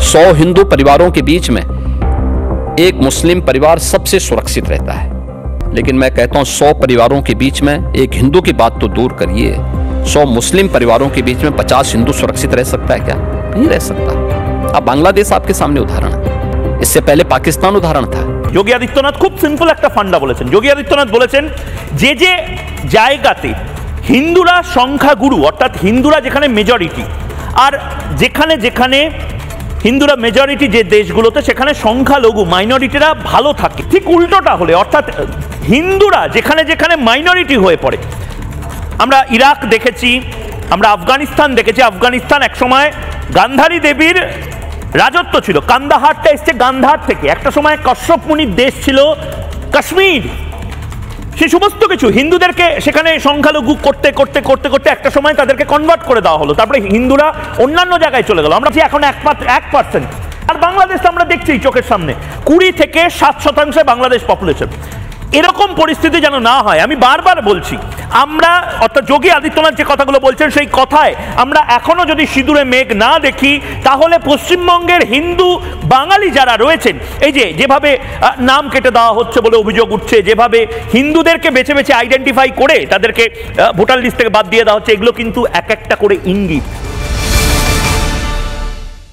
100 हिंदू परिवारों के बीच में एक मुस्लिम परिवार सबसे सुरक्षित रहता है, लेकिन मैं कहता हूं 100 परिवारों के बीच में एक हिंदू की बात तो दूर करिए, 100 मुस्लिम परिवारों के बीच में 50 हिंदू सुरक्षित रह सकता है क्या? नहीं रह सकता। अब बांग्लादेश आपके सामने उदाहरण है, इससे पहले पाकिस्तान उदाहरण था। যোগী আদিত্যনাথ খুব সিম্পল একটা ফান্ডা বলেছেন। যোগী আদিত্যনাথ বলেছেন যে যে জায়গাতে হিন্দুরা সংখ্যাগুরু, অর্থাৎ হিন্দুরা যেখানে মেজরিটি, আর যেখানে যেখানে হিন্দুরা মেজরিটি যে দেশগুলোতে সেখানে সংখ্যালঘু মাইনরিটিরা ভালো থাকে, ঠিক উল্টোটা হলে অর্থাৎ হিন্দুরা যেখানে যেখানে মাইনরিটি হয়ে পড়ে, আমরা ইরাক দেখেছি, আমরা আফগানিস্তান দেখেছি। আফগানিস্তান একসময় গান্ধারী দেবীর রাজত্ব ছিল, কান্দাহারটা এসছে গান্ধার থেকে। একটা সময় কশ্যপ মুনির দেশ ছিল কাশ্মীর। সে সমস্ত কিছু হিন্দুদেরকে সেখানে সংখ্যালঘু করতে করতে করতে করতে একটা সময় তাদেরকে কনভার্ট করে দেওয়া হলো, তারপরে হিন্দুরা অন্যান্য জায়গায় চলে গেল। আমরা এখন 1%। আর বাংলাদেশ আমরা দেখছি চোখের সামনে 20 থেকে 7% বাংলাদেশ পপুলেশন। এরকম পরিস্থিতি যেন না হয়, আমি বারবার বলছি। আমরা অর্থাৎ যোগী আদিত্যনাথ যে কথাগুলো বলছেন সেই কথায় আমরা এখনো যদি সিঁদুরে মেঘ না দেখি, তাহলে পশ্চিমবঙ্গের হিন্দু বাঙালি যারা রয়েছেন, এই যে যেভাবে নাম কেটে দেওয়া হচ্ছে বলে অভিযোগ উঠছে, যেভাবে হিন্দুদেরকে বেছে বেছে আইডেন্টিফাই করে তাদেরকে ভোটার লিস্ট থেকে বাদ দিয়ে দেওয়া হচ্ছে, এগুলো কিন্তু এক একটা করে ইঙ্গিত।